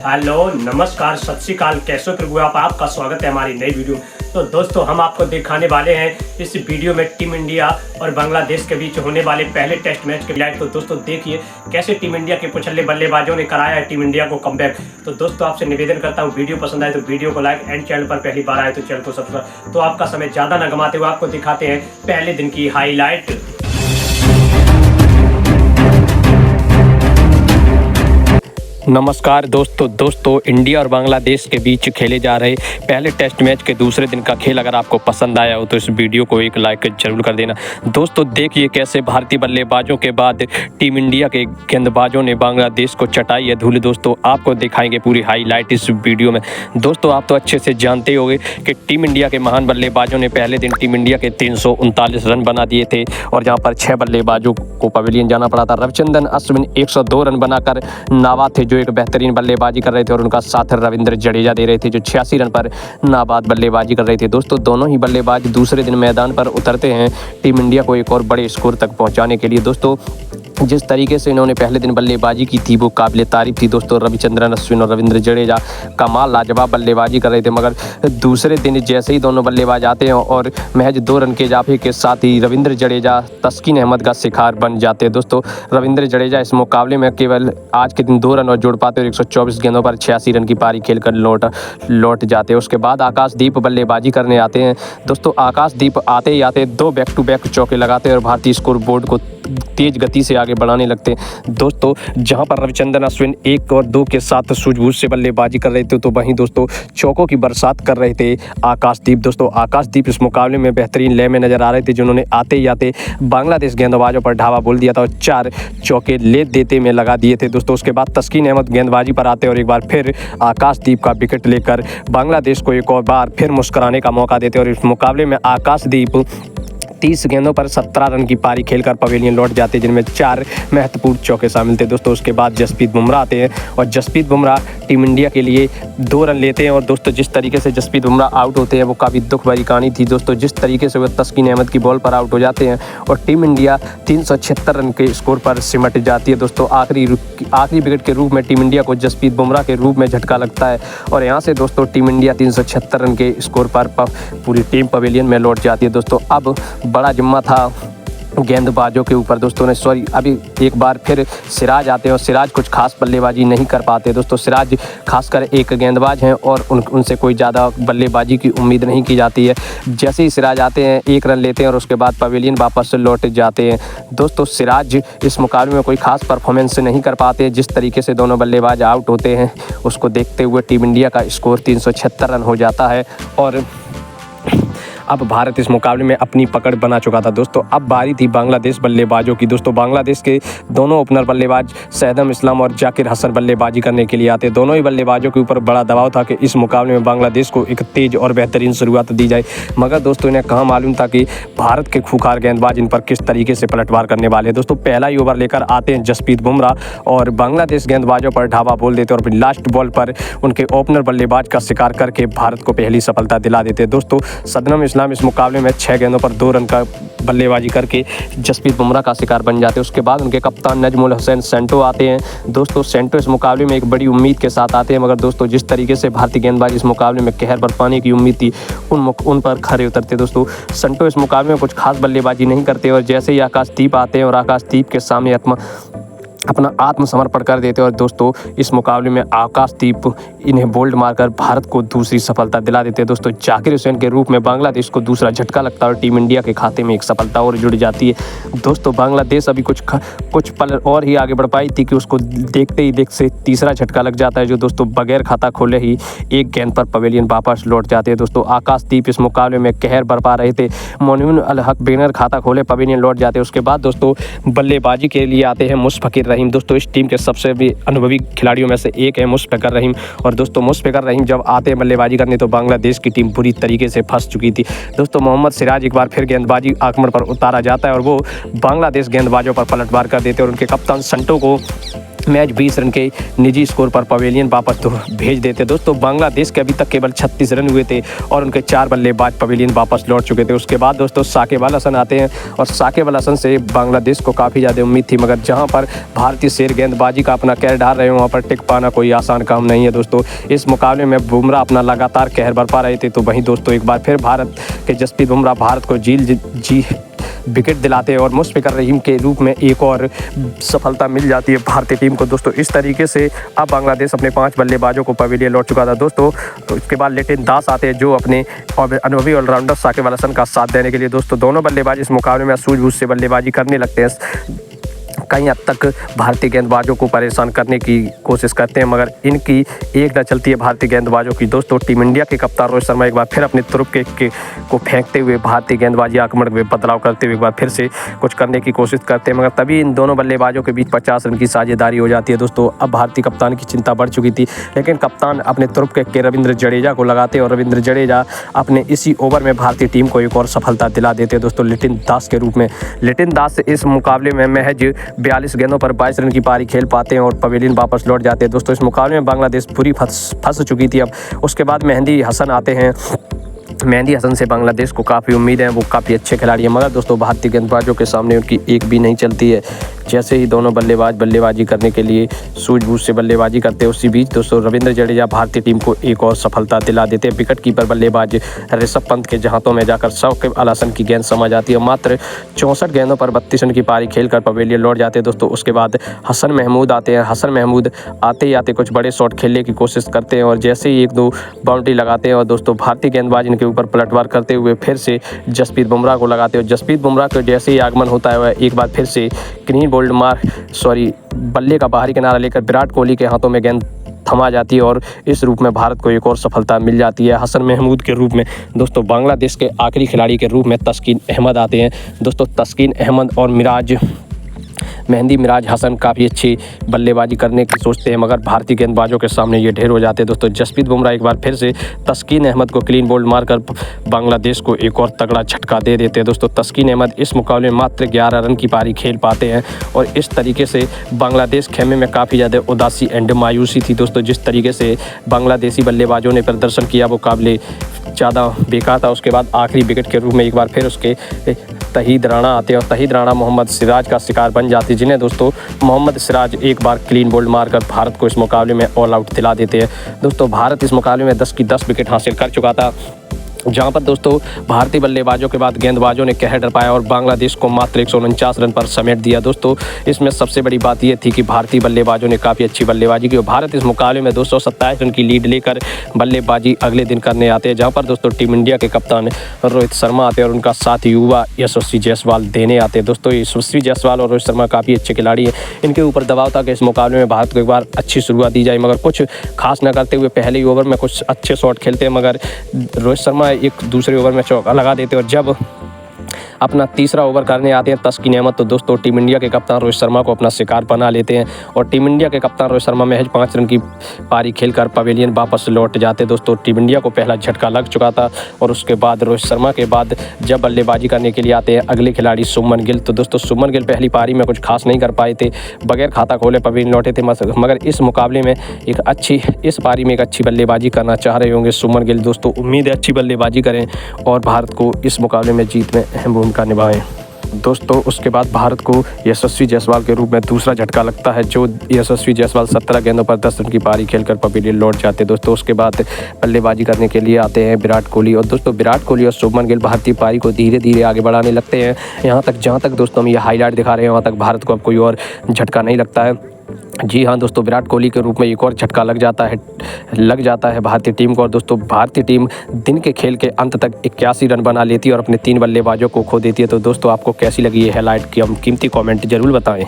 Hello नमस्कार सत श्री अकाल। कैसे हो आप? आपका स्वागत है हमारी नई वीडियो। तो दोस्तों हम आपको दिखाने वाले हैं इस वीडियो में टीम इंडिया और बांग्लादेश के बीच होने वाले पहले टेस्ट मैच के हाईलाइट। तो दोस्तों देखिए कैसे टीम इंडिया के कुछले बल्लेबाजों ने कराया है टीम इंडिया को कमबैक। तो दोस्तों आपसे निवेदन करता हूँ, वीडियो पसंद आए तो वीडियो को लाइक एंड चैनल पर पहली बार आए तो चैनल को सब्सक्राइब। तो आपका समय ज़्यादा न गंवाते हुए आपको दिखाते हैं पहले दिन की हाईलाइट। नमस्कार दोस्तों इंडिया और बांग्लादेश के बीच खेले जा रहे पहले टेस्ट मैच के दूसरे दिन का खेल अगर आपको पसंद आया हो तो इस वीडियो को एक लाइक जरूर कर देना। दोस्तों देखिए कैसे भारतीय बल्लेबाजों के बाद टीम इंडिया के गेंदबाजों ने बांग्लादेश को चटाई है धूल। दोस्तों आपको दिखाएंगे पूरी हाईलाइट इस वीडियो में। दोस्तों आप तो अच्छे से जानते होंगे कि टीम इंडिया के महान बल्लेबाजों ने पहले दिन टीम इंडिया के 339 रन बना दिए थे और जहाँ पर 6 बल्लेबाजों को पवेलियन जाना पड़ा था। रविचंद्रन अश्विन 102 रन बनाकर नाबाद थे जो एक बेहतरीन बल्लेबाजी कर रहे थे और उनका साथ रविंद्र जडेजा दे रहे थे जो 86 रन पर नाबाद बल्लेबाजी कर रहे थे। दोस्तों दोनों ही बल्लेबाज दूसरे दिन मैदान पर उतरते हैं टीम इंडिया को एक और बड़े स्कोर तक पहुंचाने के लिए। दोस्तों जिस तरीके से इन्होंने पहले दिन बल्लेबाजी की थी वो काबिल तारीफ थी। दोस्तों रविचंद्रन अश्विन और रविंद्र जडेजा कमाल लाजवाब बल्लेबाजी कर रहे थे, मगर दूसरे दिन जैसे ही दोनों बल्लेबाज आते हैं और महज 2 रन के इजाफे के साथ ही रविंद्र जडेजा तस्कीन अहमद का शिकार बन जाते हैं। दोस्तों रविंद्र जडेजा इस मुकाबले में केवल आज के दिन 2 रन और जोड़ पाते और 124 गेंदों पर 86 रन की पारी खेलकर लौट जाते हैं। उसके बाद आकाशदीप बल्लेबाजी करने आते हैं। दोस्तों आकाशदीप आते ही आते 2 बैक टू बैक चौके लगाते हैं और भारतीय स्कोर बोर्ड को तेज गति से आगे बढ़ाने लगते हैं। दोस्तों जहां पर रविचंद्रन अश्विन 1 और 2 के साथ सूझबूझ से बल्लेबाजी कर रहे थे तो वहीं दोस्तों चौकों की बरसात कर रहे थे आकाशदीप। दोस्तों आकाशदीप इस मुकाबले में बेहतरीन लय में नजर आ रहे थे जिन्होंने आते ही आते बांग्लादेश गेंदबाजों पर ढावा बोल दिया था और 4 चौके ले देते में लगा दिए थे। दोस्तों उसके बाद तस्कीन अहमद गेंदबाजी पर आते और एक बार फिर आकाशदीप का विकेट लेकर बांग्लादेश को एक और बार फिर मुस्कुराने का मौका देते और इस मुकाबले में आकाशदीप 30 गेंदों पर 17 रन की पारी खेलकर पवेलियन लौट जाते जिनमें 4 महत्वपूर्ण चौके शामिल थे। दोस्तों उसके बाद जसप्रीत बुमराह आते हैं और जसप्रीत बुमराह टीम इंडिया के लिए 2 रन लेते हैं और दोस्तों जिस तरीके से जसप्रीत बुमराह आउट होते हैं वो काफ़ी दुख भरी कहानी थी। दोस्तों जिस तरीके से वो तस्कीन अहमद की बॉल पर आउट हो जाते हैं और टीम इंडिया 376 रन के स्कोर पर सिमट जाती है। दोस्तों आखिरी विकेट के रूप में टीम इंडिया को जसप्रीत बुमराह के रूप में झटका लगता है और यहाँ से दोस्तों टीम इंडिया 376 रन के स्कोर पर पूरी टीम पवेलियन में लौट जाती है। दोस्तों अब बड़ा जिम्मा था गेंदबाजों के ऊपर। दोस्तों ने अभी एक बार फिर सिराज आते हैं और सिराज कुछ खास बल्लेबाजी नहीं कर पाते। दोस्तों सिराज खासकर एक गेंदबाज हैं और उनसे कोई ज़्यादा बल्लेबाजी की उम्मीद नहीं की जाती है। जैसे ही सिराज आते हैं 1 रन लेते हैं और उसके बाद पवेलियन वापस लौट जाते हैं। दोस्तों सिराज इस मुकाबले में कोई खास परफॉर्मेंस नहीं कर पाते। जिस तरीके से दोनों बल्लेबाज आउट होते हैं उसको देखते हुए टीम इंडिया का स्कोर 376 रन हो जाता है और अब भारत इस मुकाबले में अपनी पकड़ बना चुका था। दोस्तों अब बारी थी बांग्लादेश बल्लेबाजों की। दोस्तों बांग्लादेश के दोनों ओपनर बल्लेबाज सैयदम इस्लाम और जाकिर हसन बल्लेबाजी करने के लिए आते। दोनों ही बल्लेबाजों के ऊपर बड़ा दबाव था कि इस मुकाबले में बांग्लादेश को एक तेज और बेहतरीन शुरुआत दी जाए, मगर दोस्तों इन्हें कहाँ मालूम था कि भारत के खूंखार गेंदबाज इन पर किस तरीके से पलटवार करने वाले। दोस्तों पहला ही ओवर लेकर आते हैं जसप्रीत बुमराह और बांग्लादेश गेंदबाजों पर ढाबा बोल देते और फिर लास्ट बॉल पर उनके ओपनर बल्लेबाज का शिकार करके भारत को पहली सफलता दिला देते। दोस्तों सदनम इस्लाम इस मुकाबले में 6 गेंदों पर 2 रन का बल्लेबाजी करके जसप्रीत बुमराह का शिकार बन जाते हैं। उसके बाद उनके कप्तान नजमुल हसैन सेंटो आते हैं। दोस्तों सेंटो इस मुकाबले में एक बड़ी उम्मीद के साथ आते हैं, मगर दोस्तों जिस तरीके से भारतीय गेंदबाज इस मुकाबले में कहर बरपाने की उम्मीद थी उन पर खरे उतरते। दोस्तों सेंटो इस मुकाबले में कुछ खास बल्लेबाजी नहीं करते और जैसे ही आकाशदीप आते हैं और आकाशदीप के सामने अपना आत्मसमर्पण कर देते और दोस्तों इस मुकाबले में आकाशदीप इन्हें बोल्ड मारकर भारत को दूसरी सफलता दिला देते हैं। दोस्तों जाकिर हुसैन के रूप में बांग्लादेश को दूसरा झटका लगता है और टीम इंडिया के खाते में एक सफलता और जुड़ जाती है। दोस्तों बांग्लादेश अभी कुछ पल और ही आगे बढ़ पाई थी कि उसको देखते ही से तीसरा झटका लग जाता है जो दोस्तों बगैर खाता खोले ही 1 गेंद पर पवेलियन वापस लौट जाते हैं। दोस्तों आकाशदीप इस मुकाबले में कहर बरपा रहे थे। मोइनुल अल हक बिगनर खाता खोले पवेलियन लौट जाते हैं। उसके बाद दोस्तों बल्लेबाजी के लिए आते हैं मुशफिकुर रहीम। दोस्तों इस टीम के सबसे भी अनुभवी खिलाड़ियों में से एक है मुशफिकुर रहीम और दोस्तों मुशफिकुर रहीम जब आते हैं बल्लेबाजी करने तो बांग्लादेश की टीम बुरी तरीके से फंस चुकी थी। दोस्तों मोहम्मद सिराज एक बार फिर गेंदबाजी आक्रमण पर उतारा जाता है और वो बांग्लादेश गेंदबाजों पर पलटवार कर देते हैं और उनके कप्तान सेंटो को मैच 20 रन के निजी स्कोर पर पवेलियन वापस तो भेज देते। दोस्तों बांग्लादेश के अभी तक केवल 36 रन हुए थे और उनके 4 बल्लेबाज पवेलियन वापस लौट चुके थे। उसके बाद दोस्तों साकिब अल हसन आते हैं और साकिब अल हसन से बांग्लादेश को काफ़ी ज़्यादा उम्मीद थी, मगर जहां पर भारतीय शेर गेंदबाजी का अपना कहर ढाल रहे हैं वहाँ पर टिक पाना कोई आसान काम नहीं है। दोस्तों इस मुकाबले में बुमराह अपना लगातार कहर बरपा रहे थे, तो वहीं दोस्तों एक बार फिर भारत के जसप्रीत बुमराह भारत को जी विकेट दिलाते हैं और मुशफिकुर रहीम के रूप में एक और सफलता मिल जाती है भारतीय टीम को। दोस्तों इस तरीके से अब बांग्लादेश अपने 5 बल्लेबाजों को पवेलियन लौट चुका था। दोस्तों तो इसके बाद लिटिन दास आते हैं जो अपने अनुभवी ऑलराउंडर साकिब अल हसन का साथ देने के लिए दोस्तों दोनों बल्लेबाज इस मुकाबले में सूझबूझ से बल्लेबाजी करने लगते हैं। कई हद तक भारतीय गेंदबाजों को परेशान करने की कोशिश करते हैं, मगर इनकी एक न चलती है भारतीय गेंदबाजों की। दोस्तों टीम इंडिया के कप्तान रोहित शर्मा एक बार फिर अपने तुरुप को फेंकते हुए भारतीय गेंदबाजी आक्रमण में बदलाव करते हुए एक बार फिर से कुछ करने की कोशिश करते हैं, मगर तभी इन दोनों बल्लेबाजों के बीच 50 रन की साझेदारी हो जाती है। दोस्तों अब भारतीय कप्तान की चिंता बढ़ चुकी थी, लेकिन कप्तान अपने तुरुप के रविंद्र जडेजा को लगाते हैं और रविंद्र जडेजा अपने इसी ओवर में भारतीय टीम को एक और सफलता दिला देते हैं। दोस्तों लिटिन दास के रूप में लिटिन दास इस मुकाबले में महज 42 गेंदों पर 22 रन की पारी खेल पाते हैं और पवेलियन वापस लौट जाते हैं। दोस्तों इस मुकाबले में बांग्लादेश पूरी फंस चुकी थी। अब उसके बाद मेहंदी हसन आते हैं। मेहंदी हसन से बांग्लादेश को काफ़ी उम्मीद है, वो काफ़ी अच्छे खिलाड़ी हैं, मगर दोस्तों भारतीय गेंदबाजों के सामने उनकी एक भी नहीं चलती है। जैसे ही दोनों बल्लेबाज बल्लेबाजी करने के लिए सूझबूझ से बल्लेबाजी करते हैं, उसी बीच दोस्तों रविंद्र जडेजा भारतीय टीम को एक और सफलता दिला देते हैं। विकेट कीपर बल्लेबाज ऋषभ पंत के हाथों में जाकर साकिब अल हसन की गेंद समा जाती है। मात्र 64 गेंदों पर 32 रन की पारी खेलकर पवेलियन लौट जाते हैं। दोस्तों उसके बाद हसन महमूद आते हैं। हसन महमूद आते ही आते कुछ बड़े शॉट खेलने की कोशिश करते हैं और जैसे ही 1-2 बाउंड्री लगाते हैं और दोस्तों भारतीय गेंदबाज इनके ऊपर पलटवार करते हुए फिर से जसप्रीत बुमराह को लगाते हैं। जसप्रीत बुमराह को जैसे ही आगमन होता है वह एक बार फिर से क्लीन बोल्ड बल्ले का बाहरी किनारा लेकर विराट कोहली के हाथों में गेंद थमा जाती है और इस रूप में भारत को एक और सफलता मिल जाती है। हसन महमूद के रूप में दोस्तों बांग्लादेश के आखिरी खिलाड़ी के रूप में तस्कीन अहमद आते हैं। दोस्तों तस्कीन अहमद और मेहंदी मिराज हसन काफ़ी अच्छी बल्लेबाजी करने की सोचते हैं, मगर भारतीय गेंदबाजों के सामने ये ढेर हो जाते हैं। दोस्तों जसप्रीत बुमराह एक बार फिर से तस्कीन अहमद को क्लीन बोल्ड मारकर बांग्लादेश को एक और तगड़ा झटका दे देते हैं। दोस्तों तस्कीन अहमद इस मुकाबले में मात्र 11 रन की पारी खेल पाते हैं और इस तरीके से बांग्लादेश खेमे में काफ़ी ज़्यादा उदासी एंड मायूसी थी। दोस्तों जिस तरीके से बांग्लादेशी बल्लेबाजों ने प्रदर्शन किया वो काबिले ज़्यादा बेकार था। उसके बाद आखिरी विकेट के रूप में एक बार फिर उसके तहीद राणा आते हैं और तहीद राणा मोहम्मद सिराज का शिकार बन जाती है, जिन्हें दोस्तों मोहम्मद सिराज एक बार क्लीन बोल्ड मारकर भारत को इस मुकाबले में ऑल आउट दिला देते हैं। दोस्तों भारत इस मुकाबले में 10 की 10 विकेट हासिल कर चुका था, जहां पर दोस्तों भारतीय बल्लेबाजों के बाद गेंदबाजों ने कहर पाया और बांग्लादेश को मात्र 149 रन पर समेट दिया। दोस्तों इसमें सबसे बड़ी बात यह थी कि भारतीय बल्लेबाजों ने काफ़ी अच्छी बल्लेबाजी की और भारत इस मुकाबले में 227 रन की लीड लेकर बल्लेबाजी अगले दिन करने आते हैं, जहां पर दोस्तों टीम इंडिया के कप्तान रोहित शर्मा आते हैं और उनका साथ युवा यशस्वी जायसवाल देने आते हैं। दोस्तों यशस्वी जायसवाल और रोहित शर्मा काफ़ी अच्छे खिलाड़ी हैं, इनके ऊपर दबाव था कि इस मुकाबले में भारत को एक बार अच्छी शुरुआत दी जाए, मगर कुछ खास न करते हुए पहले ही ओवर में कुछ अच्छे शॉट खेलते हैं, मगर रोहित शर्मा एक दूसरे ओवर में चौका लगा देते और जब अपना तीसरा ओवर करने आते हैं तस्कीन अहमद, तो दोस्तों टीम इंडिया के कप्तान रोहित शर्मा को अपना शिकार बना लेते हैं और टीम इंडिया के कप्तान रोहित शर्मा महज 5 रन की पारी खेलकर पवेलियन वापस लौट जाते। दोस्तों टीम इंडिया को पहला झटका लग चुका था और उसके बाद रोहित शर्मा के बाद जब बल्लेबाजी करने के लिए आते हैं अगले खिलाड़ी शुभमन गिल, तो दोस्तों शुभमन गिल पहली पारी में कुछ खास नहीं कर पाए थे, बगैर खाता खोले पवेलियन लौटे थे, मगर इस मुकाबले में इस पारी में एक अच्छी बल्लेबाजी करना चाह रहे होंगे शुभमन गिल। दोस्तों उम्मीद है अच्छी बल्लेबाजी करें और भारत को इस मुकाबले में जीत में अहम भूमिका निभाएं। दोस्तों उसके बाद भारत को यशस्वी जायसवाल के रूप में दूसरा झटका लगता है, जो यशस्वी जायसवाल 17 गेंदों पर 10 रन की पारी खेलकर पवेलियन लौट जाते हैं। दोस्तों उसके बाद बल्लेबाजी करने के लिए आते हैं विराट कोहली और दोस्तों विराट कोहली और शुभमन गिल भारतीय पारी को धीरे धीरे आगे बढ़ाने लगते हैं। जहाँ तक दोस्तों हम ये हाईलाइट दिखा रहे हैं वहाँ तक भारत को अब कोई और झटका नहीं लगता है। जी हाँ दोस्तों विराट कोहली के रूप में एक और झटका लग जाता है भारतीय टीम को और दोस्तों भारतीय टीम दिन के खेल के अंत तक 81 रन बना लेती है और अपने 3 बल्लेबाजों को खो देती है। तो दोस्तों आपको कैसी लगी ये हाईलाइट की हम कीमती कमेंट जरूर बताएं।